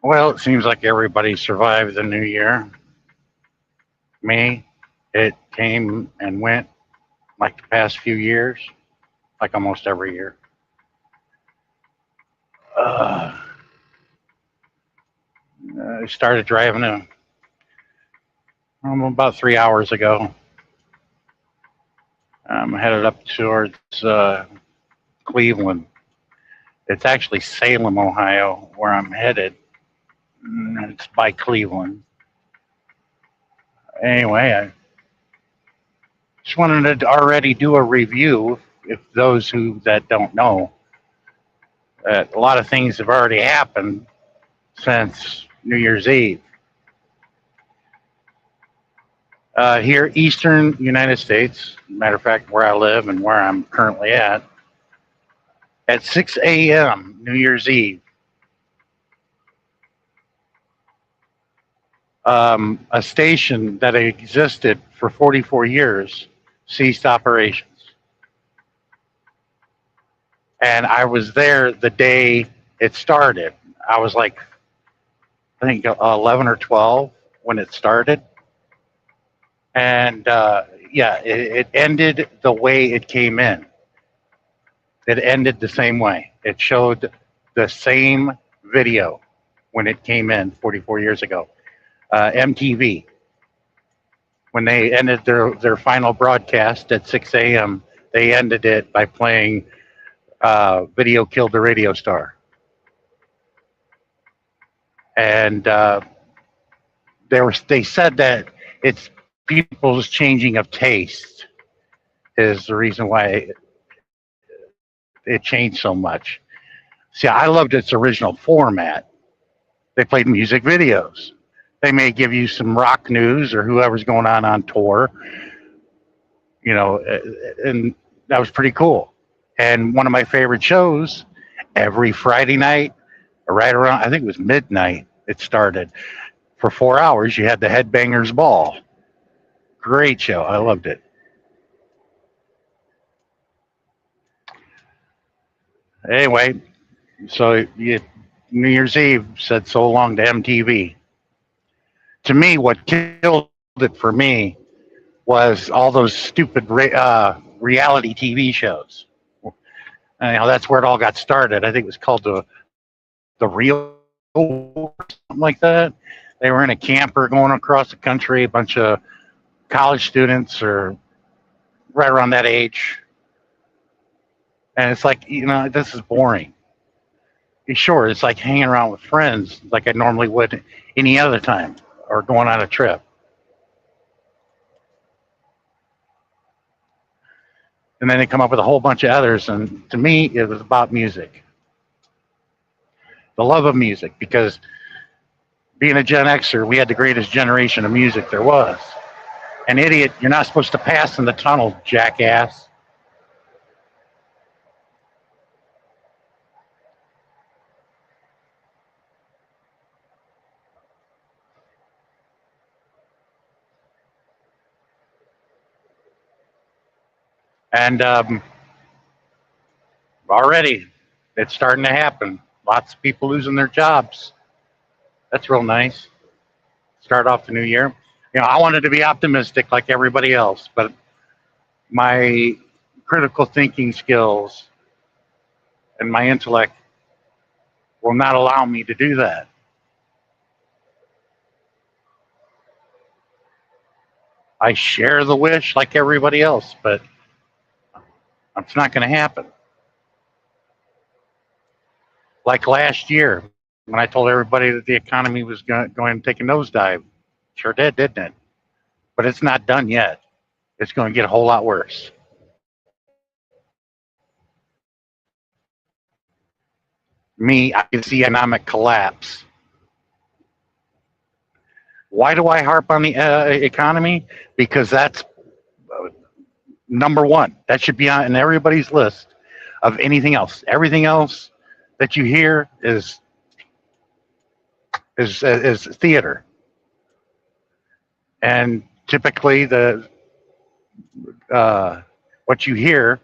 Well, it seems like everybody survived the new year. Me, it came and went like the past few years, like almost every year. Uh, I started driving about 3 hours ago. I'm headed up towards Cleveland. It's actually Salem, Ohio, where I'm headed. It's by Cleveland. Anyway, I just wanted to already do a review. If those who that don't know, a lot of things have already happened since New Year's Eve. Here, eastern United States, matter of fact, where I live and where I'm currently at 6 a.m. New Year's Eve, a station that existed for 44 years ceased operations. And I was there the day it started. I was like, I think 11 or 12 when it started. And yeah, it ended the way it came in. It ended the same way. It showed the same video when it came in 44 years ago. MTV, when they ended their final broadcast at 6 a.m., they ended it by playing Video Killed the Radio Star. And they said that it's people's changing of taste is the reason why it changed so much. See, I loved its original format. They played music videos. They may give you some rock news or whoever's going on tour, and that was pretty cool. And one of my favorite shows, every Friday night, right around, I think it was midnight, it started. For 4 hours, you had the Headbangers Ball. Great show. I loved it. Anyway, so New Year's Eve said so long to MTV. To me, what killed it for me was all those stupid reality TV shows. That's where it all got started. I think it was called the Real World, something like that. They were in a camper going across the country, a bunch of college students or right around that age. And it's like, this is boring. Sure, it's like hanging around with friends like I normally would any other time or going on a trip. And then they come up with a whole bunch of others. And to me, it was about music, the love of music, because being a Gen Xer, we had the greatest generation of music there was. An idiot, you're not supposed to pass in the tunnel, jackass. And already, it's starting to happen. Lots of people losing their jobs. That's real nice. Start off the new year. I wanted to be optimistic like everybody else, but my critical thinking skills and my intellect will not allow me to do that. I share the wish like everybody else, but it's not going to happen. Like last year, when I told everybody that the economy was going to take a nosedive, sure did, didn't it? But it's not done yet. It's going to get a whole lot worse. Me, I can see economic collapse. Why do I harp on the economy? Because that's number one. That should be on everybody's list of anything else. Everything else that you hear is theater, and typically the what you hear,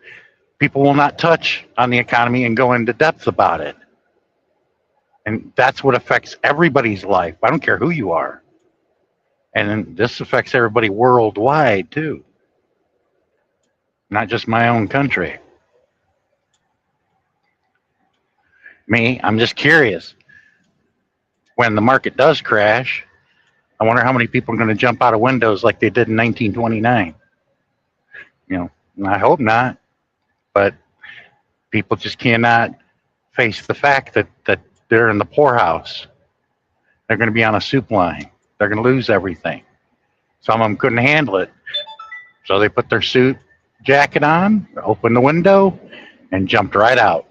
people will not touch on the economy and go into depth about it. And that's what affects everybody's life. I don't care who you are. And this affects everybody worldwide too, not just my own country. Me, I'm just curious. When the market does crash, I wonder how many people are going to jump out of windows like they did in 1929. You know, I hope not, but people just cannot face the fact that they're in the poorhouse. They're going to be on a soup line. They're going to lose everything. Some of them couldn't handle it, so they put their suit jacket on, opened the window, and jumped right out.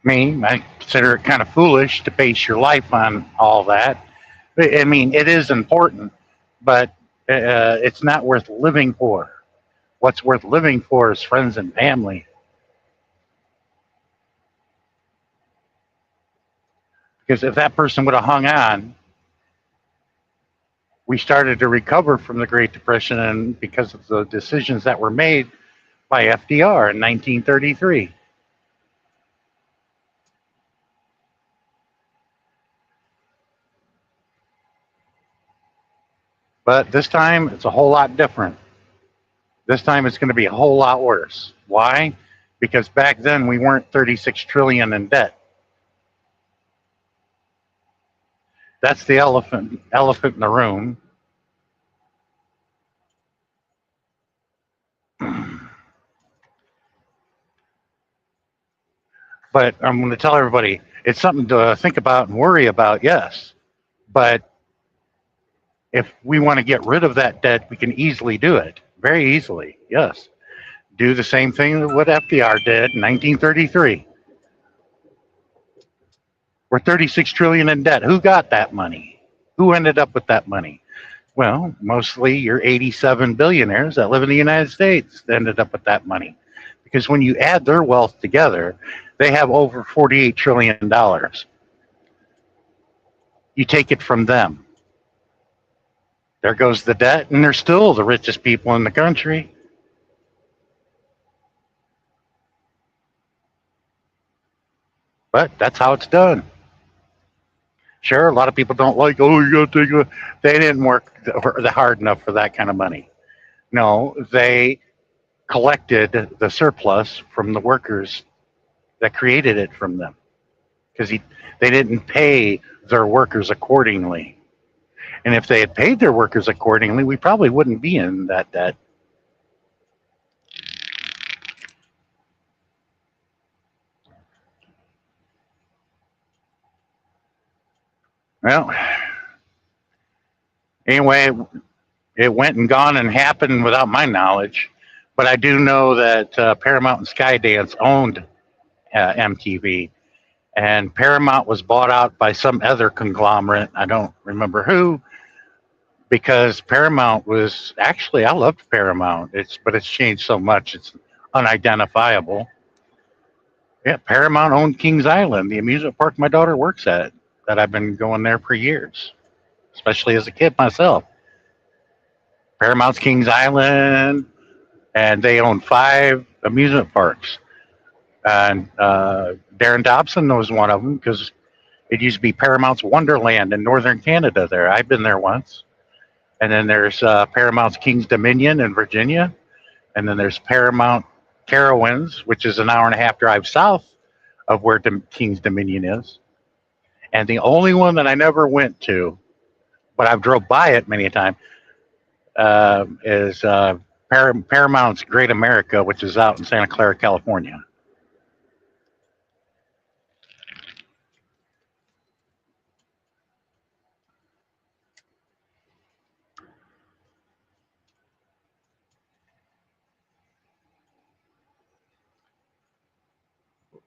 Me, I consider it kind of foolish to base your life on all that. I mean, it is important, but it's not worth living for. What's worth living for is friends and family. Because if that person would have hung on, we started to recover from the Great Depression, and because of the decisions that were made by FDR in 1933. But this time, it's a whole lot different. This time, it's going to be a whole lot worse. Why? Because back then, we weren't 36 trillion in debt. That's the elephant in the room. But I'm going to tell everybody it's something to think about and worry about, yes. But if we want to get rid of that debt, we can easily do it. Very easily, yes. Do the same thing that what FDR did in 1933. We're 36 trillion in debt. Who got that money? Who ended up with that money? Well, mostly your 87 billionaires that live in the United States that ended up with that money. Because when you add their wealth together, they have over $48 trillion. You take it from them. There goes the debt, and they're still the richest people in the country. But that's how it's done. Sure, a lot of people don't like, oh, you got to take a. They didn't work hard enough for that kind of money. No, they collected the surplus from the workers that created it from them because they didn't pay their workers accordingly. And if they had paid their workers accordingly, we probably wouldn't be in that debt. Well, anyway, it went and gone and happened without my knowledge. But I do know that Paramount and Skydance owned MTV, and Paramount was bought out by some other conglomerate. I don't remember who, because Paramount was actually I loved Paramount. It's changed so much it's unidentifiable. Yeah, Paramount owned Kings Island, the amusement park my daughter works at. That I've been going there for years, especially as a kid myself. Paramount's Kings Island, and they own 5 amusement parks. And Darren Dobson was one of them because it used to be Paramount's Wonderland in northern Canada. There, I've been there once. And then there's Paramount's King's Dominion in Virginia, and then there's Paramount Carowinds, which is an hour and a half drive south of where King's Dominion is. And the only one that I never went to, but I've drove by it many a time, is Paramount's Great America, which is out in Santa Clara, California.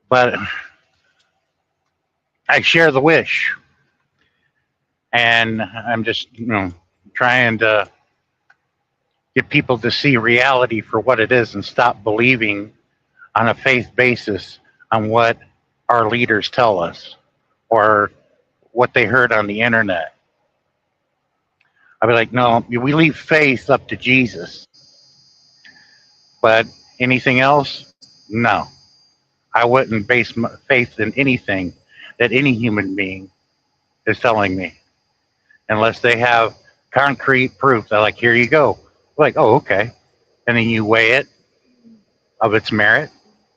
But I share the wish, and I'm just trying to get people to see reality for what it is and stop believing on a faith basis on what our leaders tell us or what they heard on the internet. I'd be like, no, we leave faith up to Jesus, but anything else, No, I wouldn't base my faith in anything that any human being is telling me unless they have concrete proof that, like, here you go. Like, oh, okay. And then you weigh it of its merit.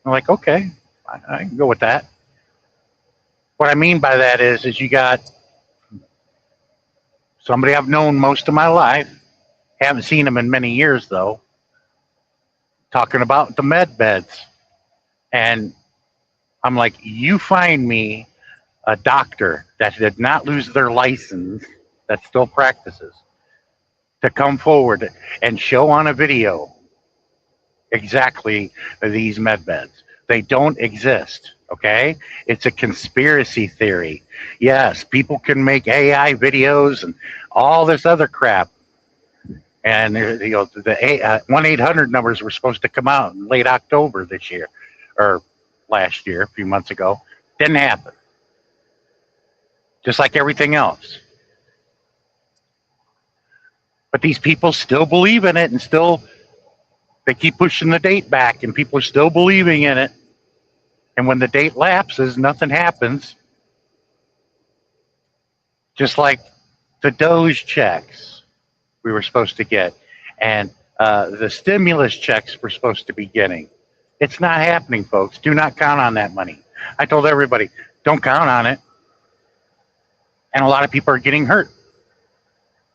I'm like, okay, I can go with that. What I mean by that is you got somebody I've known most of my life, haven't seen him in many years though, talking about the med beds. And I'm like, you find me a doctor that did not lose their license that still practices to come forward and show on a video exactly these med beds. They don't exist. Okay, it's a conspiracy theory. Yes, people can make AI videos and all this other crap. And the 1-800 numbers were supposed to come out in late October this year, or last year, a few months ago. Didn't happen. Just like everything else. But these people still believe in it, and still they keep pushing the date back, and people are still believing in it. And when the date lapses, nothing happens. Just like the Doge checks we were supposed to get, and the stimulus checks we're supposed to be getting. It's not happening, folks. Do not count on that money. I told everybody, don't count on it. And a lot of people are getting hurt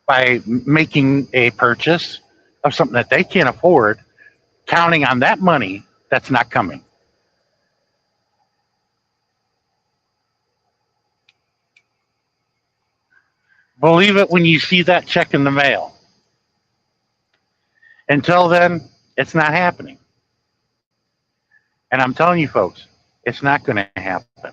by making a purchase of something that they can't afford, counting on that money that's not coming. Believe it when you see that check in the mail. Until then, it's not happening. And I'm telling you, folks, it's not going to happen.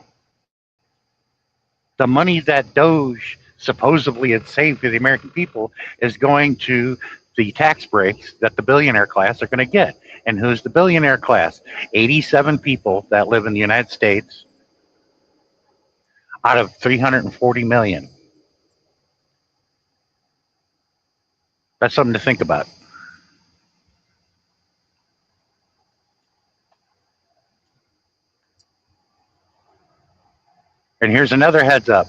The money that Doge supposedly had saved for the American people is going to the tax breaks that the billionaire class are going to get. And who's the billionaire class? 87 people that live in the United States out of 340 million. That's something to think about. And here's another heads up.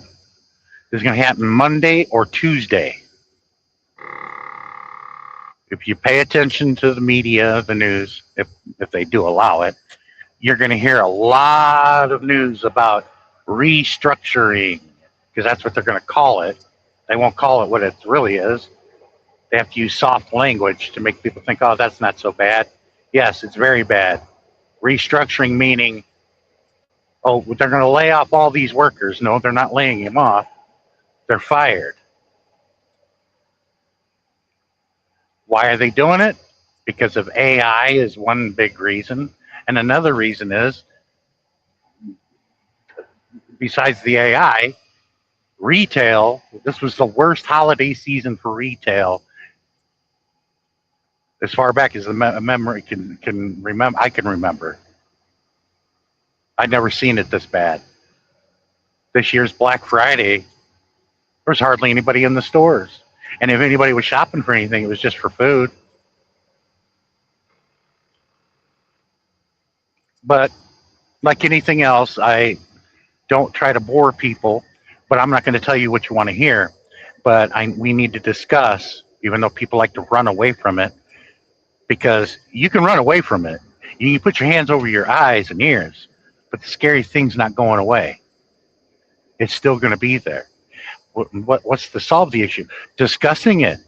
This is going to happen Monday or Tuesday. If you pay attention to the media, the news, if they do allow it, you're going to hear a lot of news about restructuring, because that's what they're going to call it. They won't call it what it really is. They have to use soft language to make people think, oh, that's not so bad. Yes, it's very bad. Restructuring meaning, oh, they're going to lay off all these workers. No, they're not laying them off. They're fired. Why are they doing it? Because of AI is one big reason. And another reason is, besides the AI, retail. This was the worst holiday season for retail as far back as the memory can remember. I can remember. I'd never seen it this bad. This year's Black Friday, there was hardly anybody in the stores. And if anybody was shopping for anything, it was just for food. But like anything else, I don't try to bore people, but I'm not going to tell you what you want to hear. But we need to discuss, even though people like to run away from it, because you can run away from it. You can put your hands over your eyes and ears, but the scary thing's not going away. It's still going to be there. What's to solve the issue? Discussing it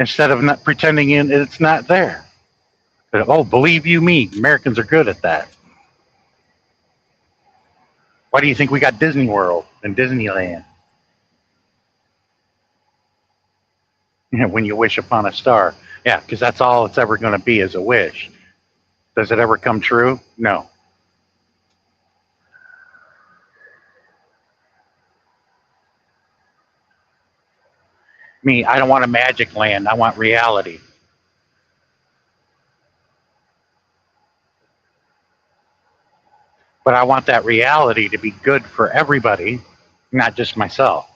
instead of not pretending it's not there. But, oh, believe you me, Americans are good at that. Why do you think we got Disney World and Disneyland? You know, when you wish upon a star. Yeah, because that's all it's ever going to be is a wish. Does it ever come true? No. Me, I don't want a magic land. I want reality. But I want that reality to be good for everybody, not just myself.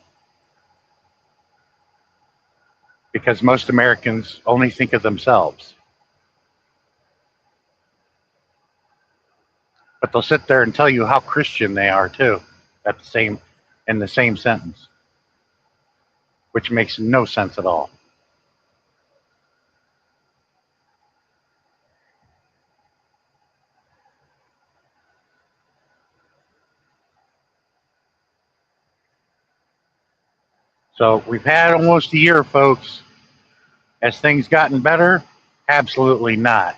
Because most Americans only think of themselves. but they'll sit there and tell you how Christian they are too, at the same in the same sentence, which makes no sense at all. So we've had almost a year, folks. Has things gotten better? Absolutely not.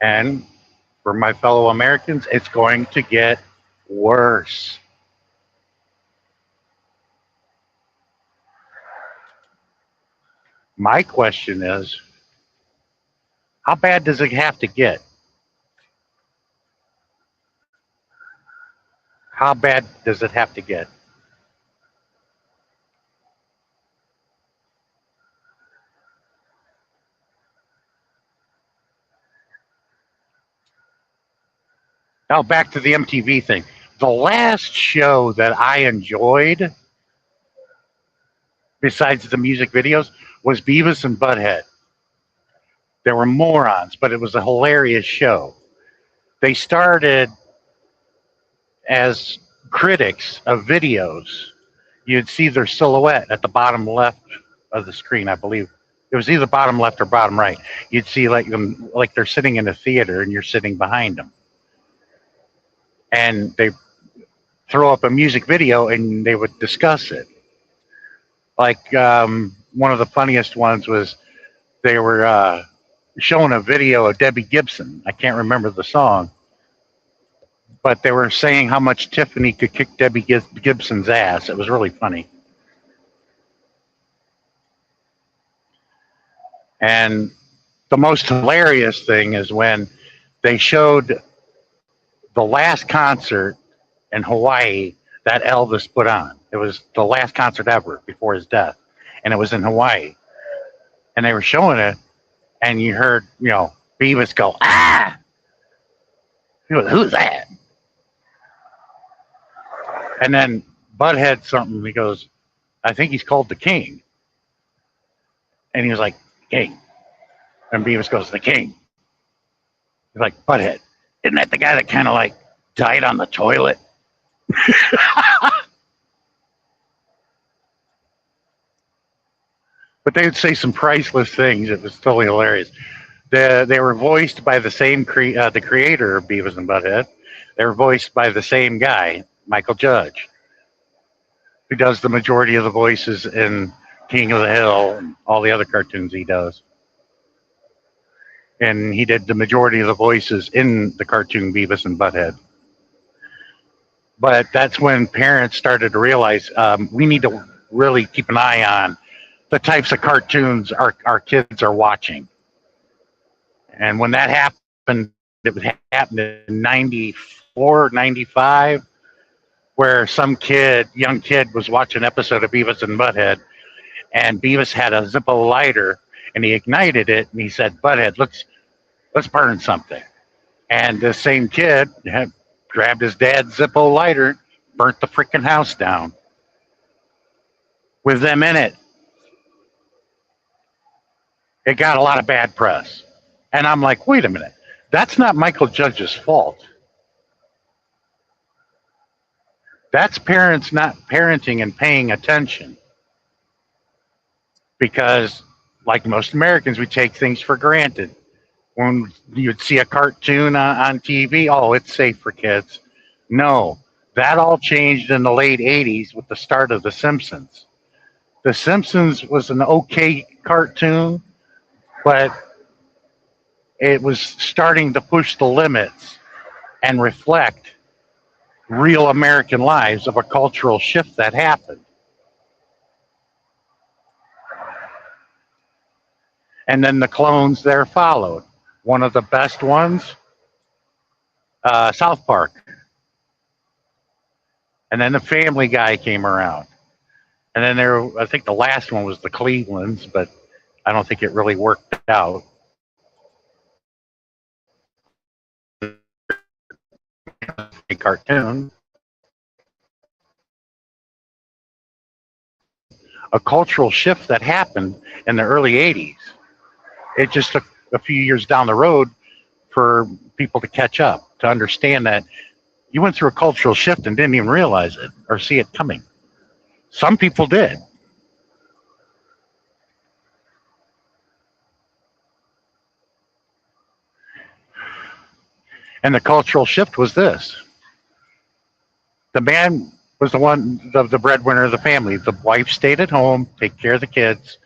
And for my fellow Americans, it's going to get worse. My question is, how bad does it have to get? How bad does it have to get? Now back to the MTV thing. The last show that I enjoyed, besides the music videos, was Beavis and Butthead. They were morons, but it was a hilarious show. They started as critics of videos. You'd see their silhouette at the bottom left of the screen, I believe. It was either bottom left or bottom right. You'd see like them, like they're sitting in a theater and you're sitting behind them. And they throw up a music video and they would discuss it. Like one of the funniest ones was they were showing a video of Debbie Gibson. I can't remember the song, but they were saying how much Tiffany could kick Debbie Gibson's ass. It was really funny. And the most hilarious thing is when they showed the last concert in Hawaii that Elvis put on. It was the last concert ever before his death, and it was in Hawaii. And they were showing it, and you heard, Beavis go, ah! He goes, who's that? And then Butthead something, he goes, I think he's called the King. And he was like, King. And Beavis goes, the King. He's like, Butthead, isn't that the guy that kind of like died on the toilet? But they would say some priceless things. It was totally hilarious. They were voiced by the same the creator of Beavis and Butthead. They were voiced by the same guy, Michael Judge, who does the majority of the voices in King of the Hill and all the other cartoons he does. And he did the majority of the voices in the cartoon Beavis and Butthead. But that's when parents started to realize we need to really keep an eye on the types of cartoons our kids are watching. And when that happened, it happened in 94, 95, where some young kid was watching an episode of Beavis and Butthead, and Beavis had a Zippo lighter, and he ignited it, and he said, Butthead, let's burn something. And the same kid grabbed his dad's Zippo lighter, burnt the freaking house down with them in it. It got a lot of bad press. And I'm like, wait a minute. That's not Michael Judge's fault. That's parents not parenting and paying attention. Because, like most Americans, we take things for granted. When you'd see a cartoon on TV, oh, it's safe for kids. No, that all changed in the late 80s with the start of The Simpsons. The Simpsons was an okay cartoon, but it was starting to push the limits and reflect real American lives of a cultural shift that happened. And then the clones there followed. One of the best ones, South Park. And then the Family Guy came around. And then I think the last one was the Clevelands, but I don't think it really worked out. A cartoon. a cultural shift that happened in the early 80s. It just took a few years down the road for people to catch up, to understand that you went through a cultural shift and didn't even realize it or see it coming. Some people did. And the cultural shift was this: the man was the one, the breadwinner of the family. The wife stayed at home, take care of the kids,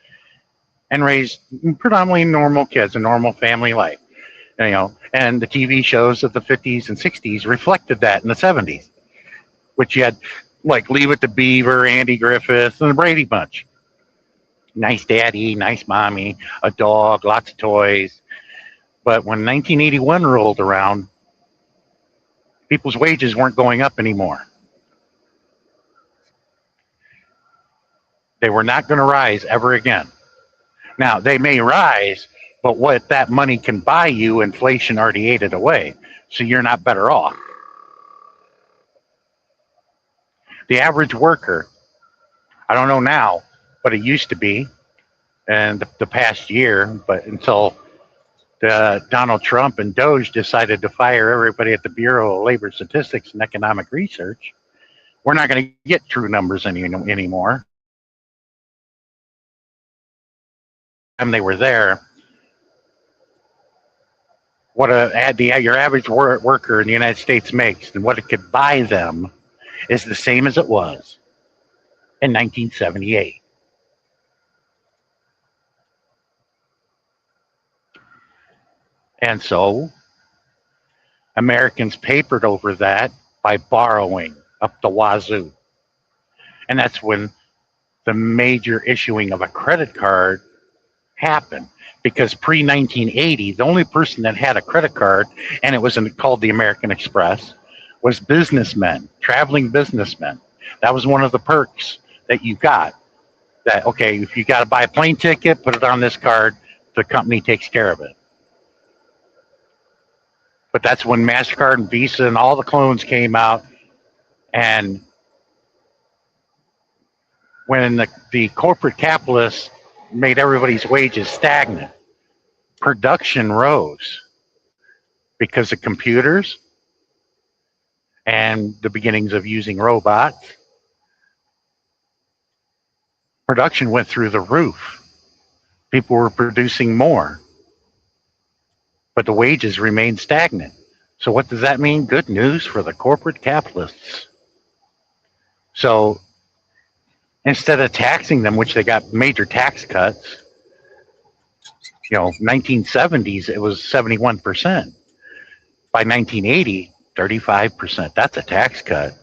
and raised predominantly normal kids, a normal family life. And the TV shows of the 50s and 60s reflected that in the 70s, which you had like Leave It to Beaver, Andy Griffith, and the Brady Bunch. Nice daddy, nice mommy, a dog, lots of toys. But when 1981 rolled around, people's wages weren't going up anymore. They were not going to rise ever again. Now, they may rise, but what that money can buy you, inflation already ate it away. So you're not better off. The average worker, I don't know now, but it used to be, and the past year, but until Donald Trump and Doge decided to fire everybody at the Bureau of Labor Statistics and Economic Research, we're not going to get true numbers anymore. And they were there. What your average worker in the United States makes and what it could buy them is the same as it was in 1978. And so Americans papered over that by borrowing up the wazoo. And that's when the major issuing of a credit card happened. Because pre 1980, the only person that had a credit card, and it was called the American Express, was businessmen, traveling businessmen. That was one of the perks that you got. That, okay, if you got to buy a plane ticket, put it on this card, the company takes care of it. But that's when MasterCard and Visa and all the clones came out. And when the corporate capitalists made everybody's wages stagnant, production rose because of computers and the beginnings of using robots. Production went through the roof. People were producing more, but the wages remained stagnant. So what does that mean? Good news for the corporate capitalists. So instead of taxing them, which they got major tax cuts, 1970s, it was 71%. By 1980, 35%. That's a tax cut.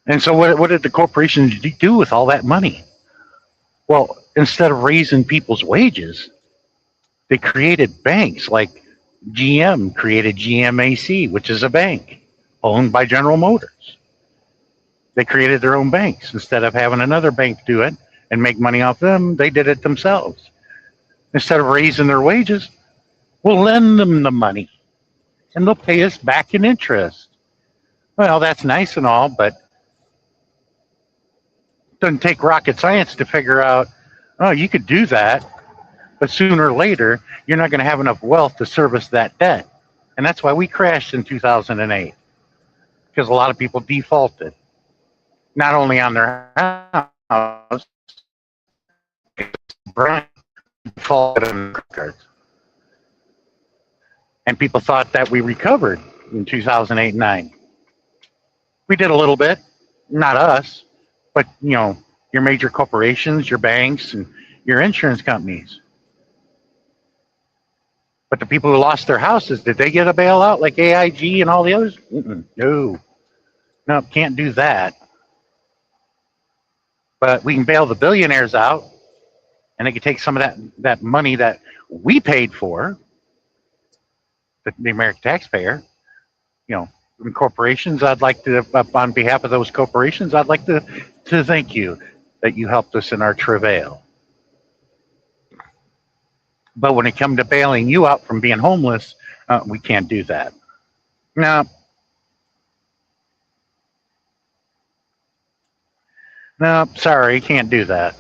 And so what did the corporations do with all that money? Well, instead of raising people's wages, they created banks. Like GM created GMAC, which is a bank owned by General Motors. They created their own banks. Instead of having another bank do it and make money off them, they did it themselves. Instead of raising their wages, we'll lend them the money and they'll pay us back in interest. Well, that's nice and all, but it doesn't take rocket science to figure out, oh, you could do that, but sooner or later, you're not going to have enough wealth to service that debt. And that's why we crashed in 2008, because a lot of people defaulted, not only on their house, defaulted on their cards. And people thought that we recovered in 2008 and 9. We did a little bit, not us, but your major corporations, your banks, and your insurance companies. But the people who lost their houses, did they get a bailout like AIG and all the others? No, can't do that. But we can bail the billionaires out, and they can take some of that money that we paid for, the American taxpayer, in corporations. I'd like to, on behalf of those corporations, I'd like to thank you that you helped us in our travail. But when it comes to bailing you out from being homeless, we can't do that. Now, No, sorry, you can't do that.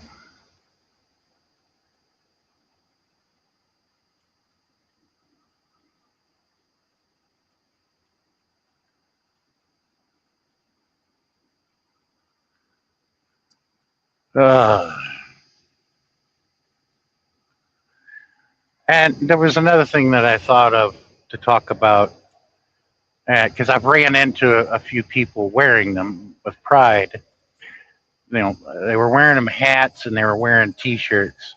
Uh, and there was another thing that I thought of to talk about because I've ran into a few people wearing them with pride. You know, they were wearing them hats and they were wearing T-shirts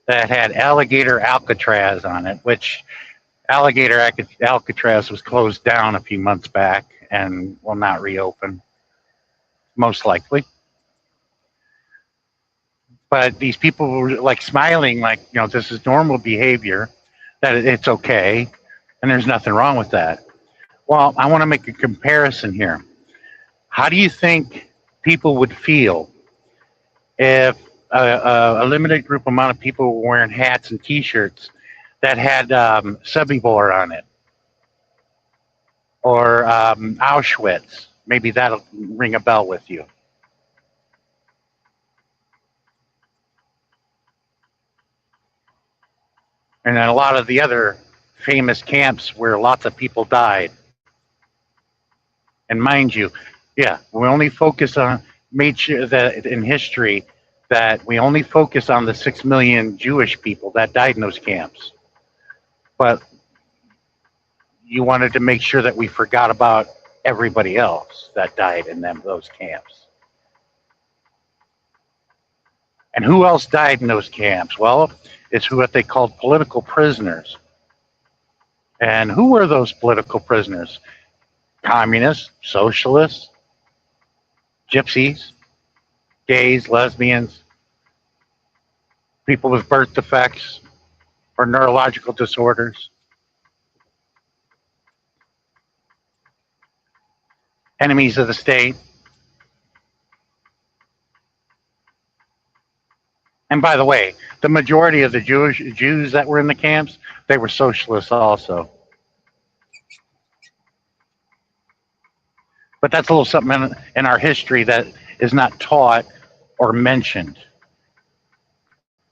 that had alligator Alcatraz on it, which alligator Alcatraz was closed down a few months back and will not reopen, most likely. But these people were like smiling, like, you know, this is normal behavior, that it's okay, and there's nothing wrong with that. Well, I want to make a comparison here. How do you think people would feel if a limited group amount of people were wearing hats and T-shirts that had Sobibor on it or Auschwitz? Maybe that'll ring a bell with you. And then a lot of the other famous camps where lots of people died. And mind you, yeah, we only focus on made sure that in history that we only focus on the 6 million Jewish people that died in those camps. But you wanted to make sure that we forgot about everybody else that died in those camps. And who else died in those camps? Well, it's what they called political prisoners. And who were those political prisoners? Communists, socialists, gypsies, gays, lesbians, people with birth defects or neurological disorders, enemies of the state. And by the way, the majority of the Jews that were in the camps, they were socialists also. But that's a little something in our history that is not taught or mentioned.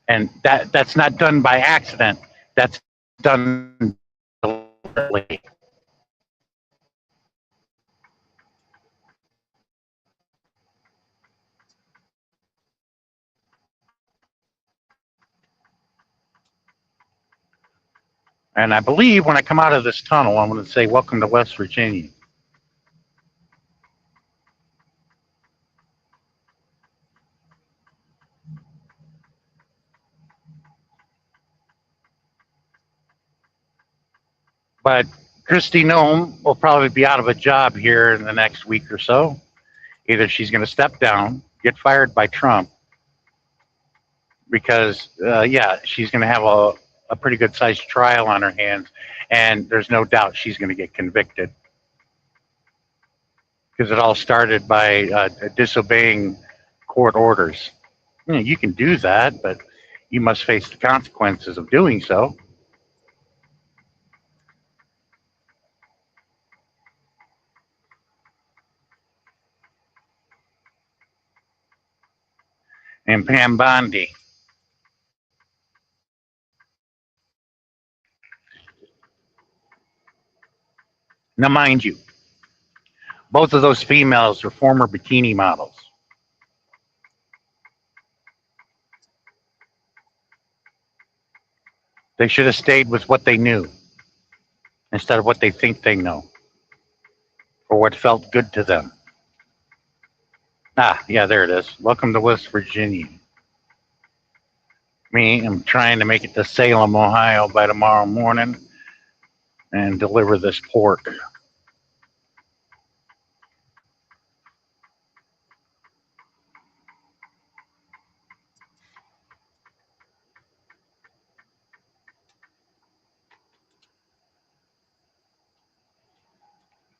And that's not done by accident. That's done deliberately. And I believe when I come out of this tunnel, I'm going to say, welcome to West Virginia. But Kristi Noem will probably be out of a job here in the next week or so. Either she's going to step down, get fired by Trump, because, yeah, she's going to have a pretty good sized trial on her hands. And there's no doubt she's going to get convicted. Because it all started by disobeying court orders. You know, you can do that, but you must face the consequences of doing so. And Pam Bondi. Now, mind you, both of those females are former bikini models. They should have stayed with what they knew instead of what they think they know or what felt good to them. Ah, yeah, there it is. Welcome to West Virginia. Me, I'm trying to make it to Salem, Ohio by tomorrow morning and deliver this pork.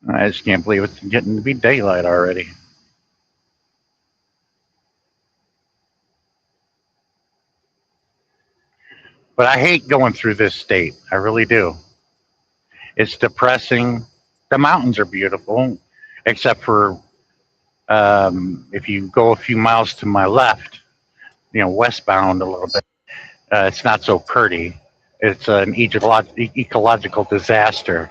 I just can't believe it's getting to be daylight already. But I hate going through this state. I really do. It's depressing. The mountains are beautiful, except for If you go a few miles to my left, westbound a little bit, it's not so pretty. It's an ecological disaster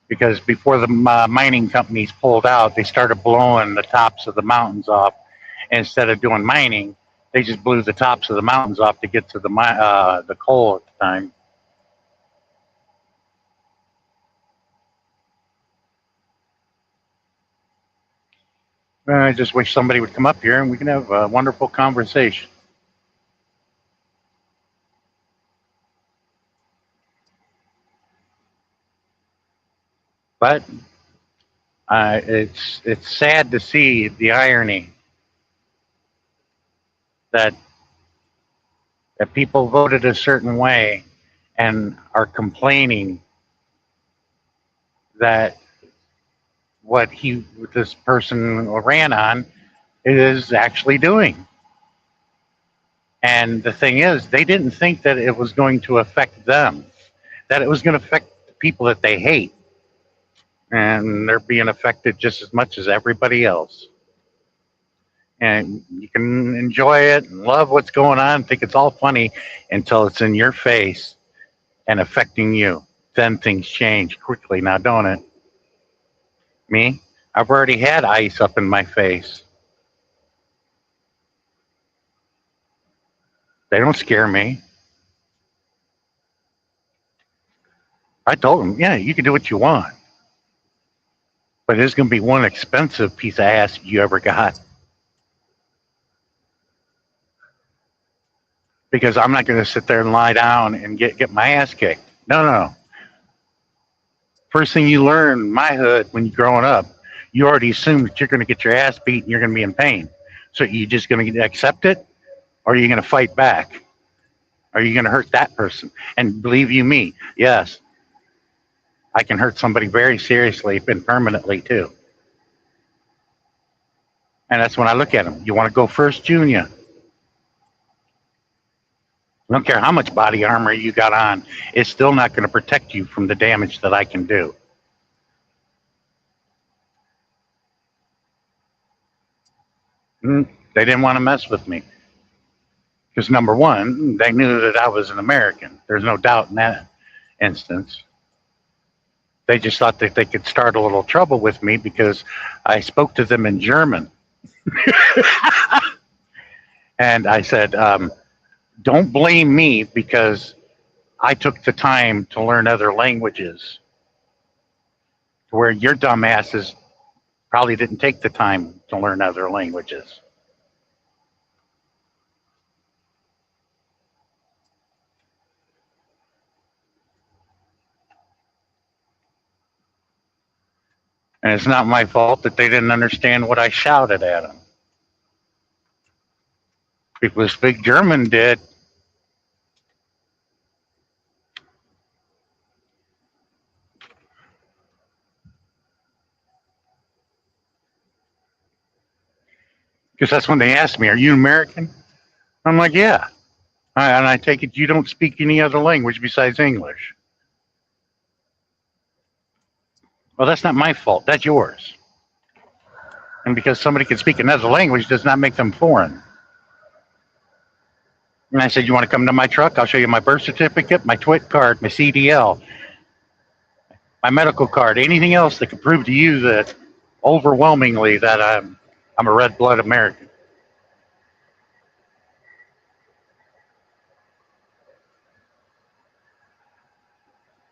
because before the mining companies pulled out, they started blowing the tops of the mountains off. And instead of doing mining, they just blew the tops of the mountains off to get to the coal at the time. I just wish somebody would come up here and we can have a wonderful conversation. But it's sad to see the irony that people voted a certain way and are complaining that this person ran on is actually doing. And the thing is, they didn't think that it was going to affect them, that it was going to affect the people that they hate, and they're being affected just as much as everybody else. And you can enjoy it and love what's going on, think it's all funny until it's in your face and affecting you. Then things change quickly now, don't it? Me? I've already had ice up in my face. They don't scare me. I told them, yeah, you can do what you want, but it's going to be one expensive piece of ass you ever got. Because I'm not going to sit there and lie down and get my ass kicked. No, no, no. First thing you learn in my hood when you're growing up, you already assume that you're going to get your ass beat and you're going to be in pain. So you just going to accept it, or are you going to fight back? Are you going to hurt that person? And believe you me, yes, I can hurt somebody very seriously and permanently too. And that's when I look at them. You want to go first, Junior? I don't care how much body armor you got on, it's still not going to protect you from the damage that I can do. They didn't want to mess with me. Because number one, they knew that I was an American. There's no doubt in that instance. They just thought that they could start a little trouble with me because I spoke to them in German. And I said, don't blame me because I took the time to learn other languages, where your dumbasses probably didn't take the time to learn other languages. And it's not my fault that they didn't understand what I shouted at them. People who speak German did. Because that's when they asked me, are you American? I'm like, yeah. And I take it you don't speak any other language besides English. Well, that's not my fault. That's yours. And because somebody can speak another language does not make them foreign. And I said, you want to come to my truck? I'll show you my birth certificate, my TWIT card, my CDL, my medical card, anything else that can prove to you that overwhelmingly that I'm a red blood American.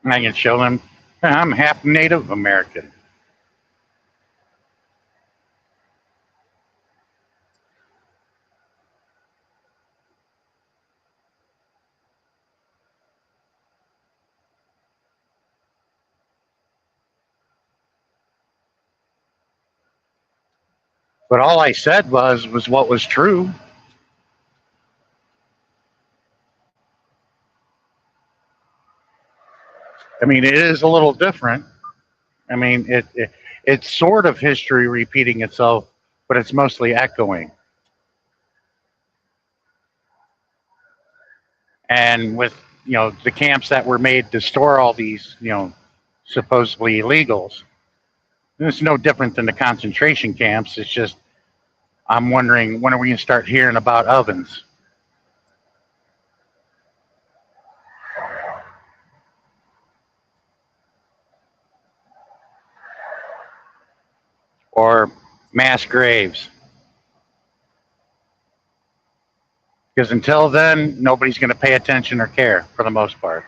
And I can show them I'm half Native American. But all I said was what was true. I mean, it is a little different. I mean, it's sort of history repeating itself, but it's mostly echoing. And with the camps that were made to store all these supposedly illegals, It's no different than the concentration camps. It's just I'm wondering when are we going to start hearing about ovens or mass graves? Because until then, nobody's going to pay attention or care for the most part.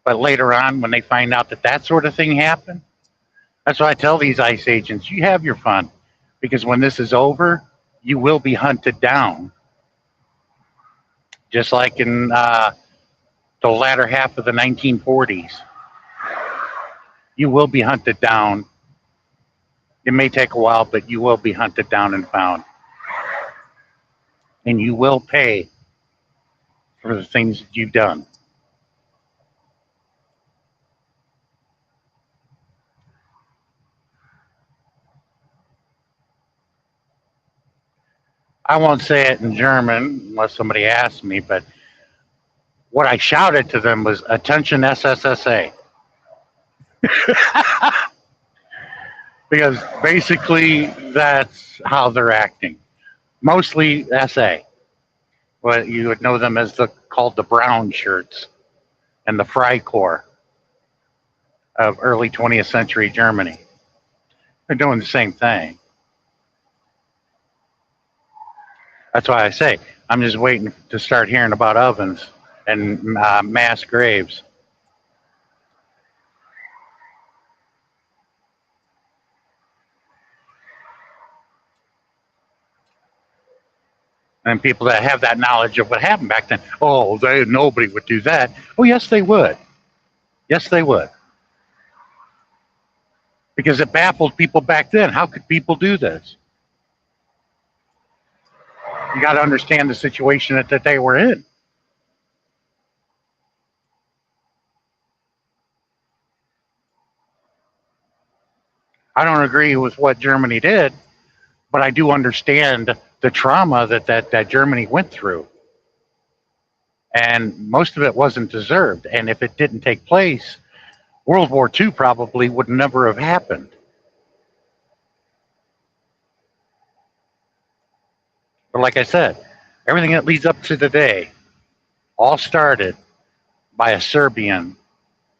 But later on, when they find out that that sort of thing happened, that's why I tell these ICE agents, you have your fun. Because when this is over, you will be hunted down. Just like in the latter half of the 1940s, you will be hunted down. It may take a while, but you will be hunted down and found. And you will pay for the things that you've done. I won't say it in German unless somebody asks me, but what I shouted to them was "Attention SSSA," because basically that's how they're acting. Mostly SA, but you would know them as the called the brown shirts and the Freikorps of early 20th century Germany. They're doing the same thing. That's why I say I'm just waiting to start hearing about ovens and mass graves. And people that have that knowledge of what happened back then, oh, nobody would do that. Oh, yes, they would. Yes, they would. Because it baffled people back then. How could people do this? You got to understand the situation that they were in. I don't agree with what Germany did, but I do understand the trauma that Germany went through. And most of it wasn't deserved. And if it didn't take place, World War II probably would never have happened. But like I said, everything that leads up to today all started by a Serbian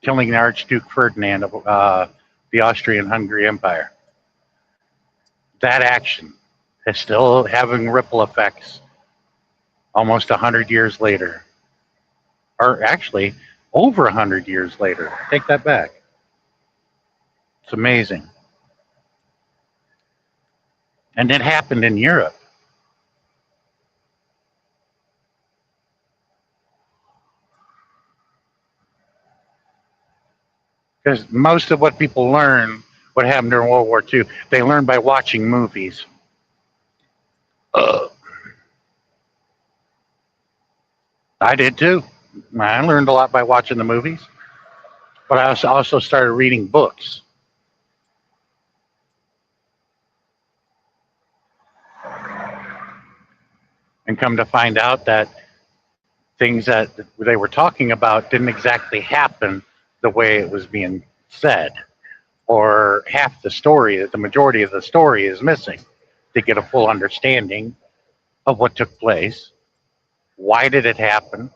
killing the Archduke Ferdinand of the Austrian-Hungary Empire. That action is still having ripple effects almost 100 years later. Or actually, over 100 years later. Take that back. It's amazing. And it happened in Europe. Because most of what people learn, what happened during World War II, they learn by watching movies. I did too. I learned a lot by watching the movies, but I also started reading books. And come to find out that things that they were talking about didn't exactly happen the way it was being said, or half the story, that the majority of the story is missing to get a full understanding of what took place, why did it happen,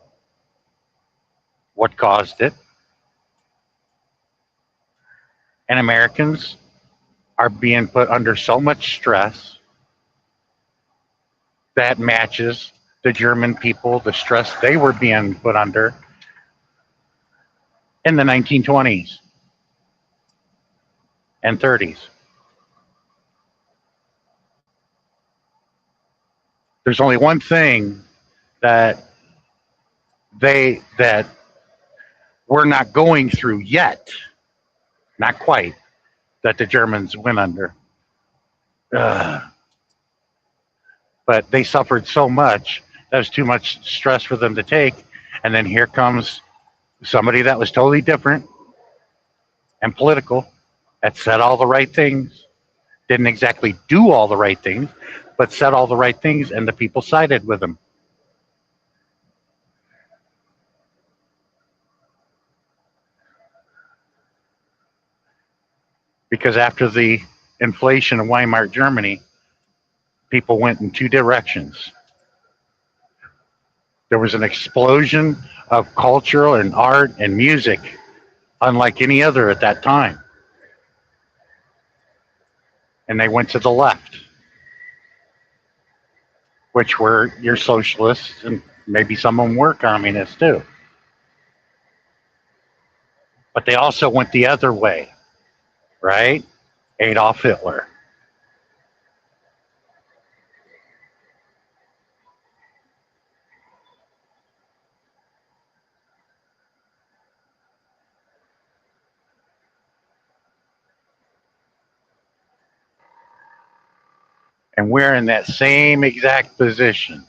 what caused it. And Americans are being put under so much stress that matches the German people, the stress they were being put under in the 1920s and 30s. There's only one thing that that we're not going through yet, not quite, that the Germans went under. Uh, but they suffered so much that was too much stress for them to take. And then here comes somebody that was totally different and political, that said all the right things, didn't exactly do all the right things, but said all the right things, and the people sided with him. because after the inflation of Weimar Germany, people went in two directions. There was an explosion of cultural and art and music, unlike any other at that time. And they went to the left, which were your socialists, and maybe some of them were communists too. But they also went the other way, right? Adolf Hitler. And we're in that same exact position.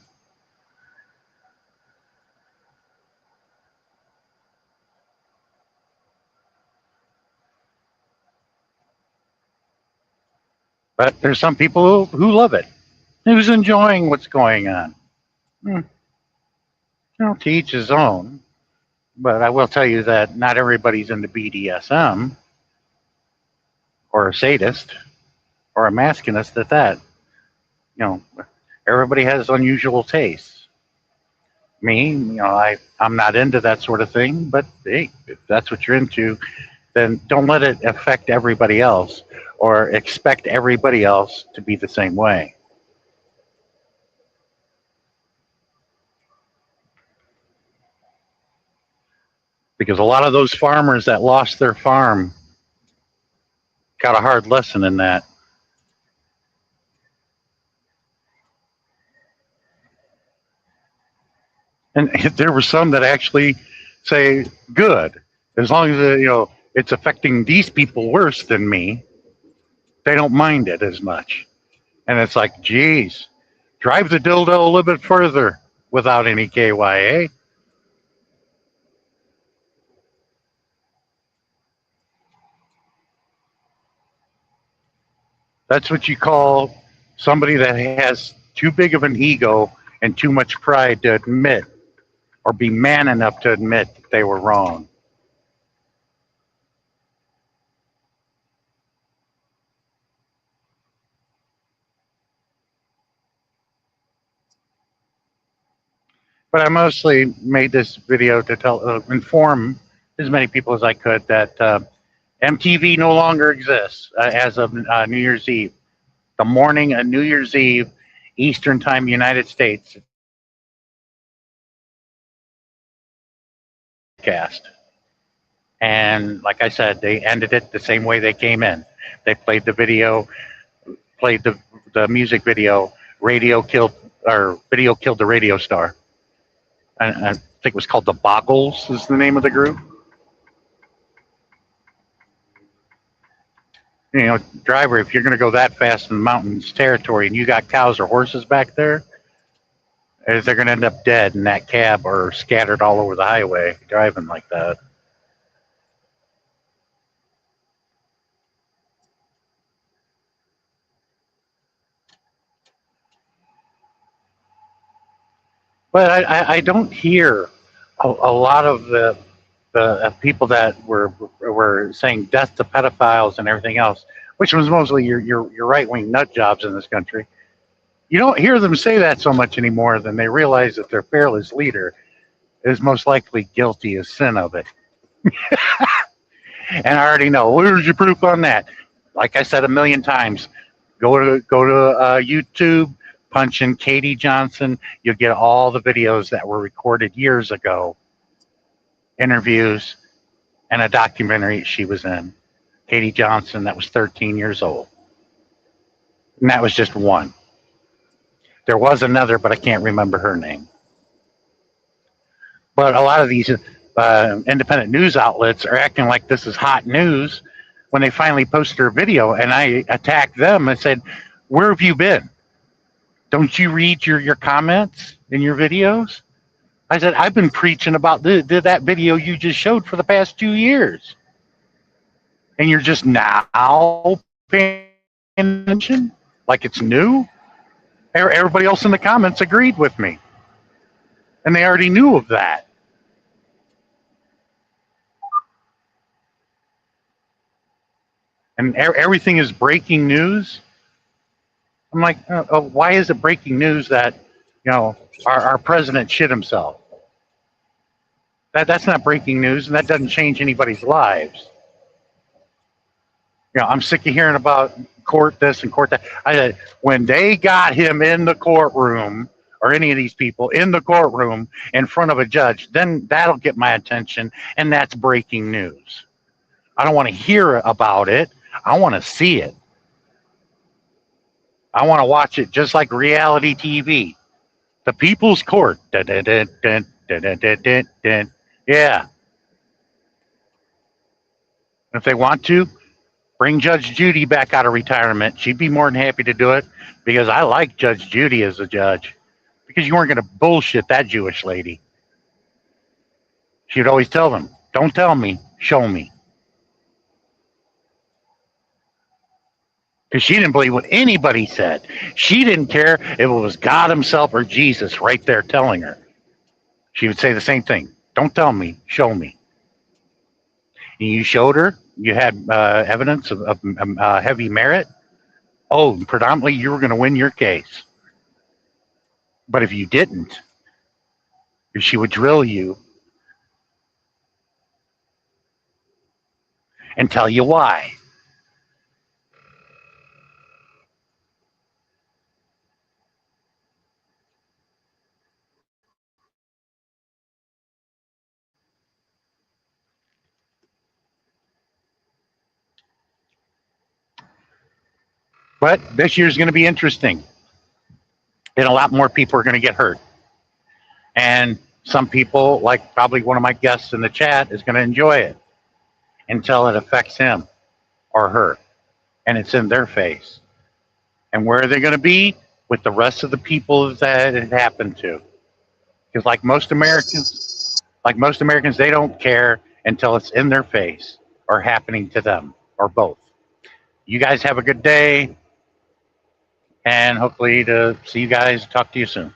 But there's some people who love it, who's enjoying what's going on. Hmm. To each his own. But I will tell you that not everybody's into BDSM or a sadist or a masochism at that. Everybody has unusual tastes. Me, I'm not into that sort of thing, but hey, if that's what you're into, then don't let it affect everybody else or expect everybody else to be the same way. Because a lot of those farmers that lost their farm got a hard lesson in that. And there were some that actually say, good, as long as it's affecting these people worse than me, they don't mind it as much. And it's like, geez, drive the dildo a little bit further without any KYA. That's what you call somebody that has too big of an ego and too much pride to admit or be man enough to admit that they were wrong. But I mostly made this video to inform as many people as I could that MTV no longer exists as of New Year's Eve. The morning of New Year's Eve, Eastern Time, United States, cast. And like I said, they ended it the same way they came in. They played the video, played the music video. Radio killed or video killed the radio star. I think it was called the Boggles is the name of the group. Driver, if you're going to go that fast in the mountains territory and you got cows or horses back there, they're going to end up dead in that cab or scattered all over the highway driving like that. But I don't hear a lot of the people that were saying death to pedophiles and everything else, which was mostly your right wing nut jobs in this country. You don't hear them say that so much anymore than they realize that their fearless leader is most likely guilty as sin of it. And I already know. Where's your proof on that? Like I said a million times, go to YouTube, punch in Katie Johnson. You'll get all the videos that were recorded years ago, interviews, and a documentary she was in. Katie Johnson, that was 13 years old. And that was just one. There was another, but I can't remember her name. But a lot of these independent news outlets are acting like this is hot news when they finally post their video. And I attacked them and said, where have you been? Don't you read your comments in your videos? I said, I've been preaching about that video you just showed for the past 2 years. And you're just now paying attention like it's new? Everybody else in the comments agreed with me. And they already knew of that. and everything is breaking news. I'm like, why is it breaking news that our president shit himself? That's not breaking news, and that doesn't change anybody's lives. I'm sick of hearing about court this and court that. I said when they got him in the courtroom, or any of these people in the courtroom in front of a judge, then that'll get my attention, and that's breaking news. I don't want to hear about it. I want to see it. I want to watch it just like reality TV. The People's Court. Dun, dun, dun, dun, dun, dun, dun, dun, dun. Yeah. If they want to, bring Judge Judy back out of retirement. She'd be more than happy to do it because I like Judge Judy as a judge because you weren't going to bullshit that Jewish lady. She would always tell them, don't tell me, show me. Because she didn't believe what anybody said. She didn't care if it was God himself or Jesus right there telling her. She would say the same thing. Don't tell me, show me. And you showed her, you had evidence of heavy merit. Oh, predominantly you were going to win your case. But if you didn't, she would drill you and tell you why. But this year's going to be interesting. And a lot more people are going to get hurt. And some people, like probably one of my guests in the chat, is going to enjoy it until it affects him or her. And it's in their face. And where are they going to be? With the rest of the people that it happened to. Because like most Americans, they don't care until it's in their face or happening to them or both. You guys have a good day. And hopefully to see you guys, talk to you soon.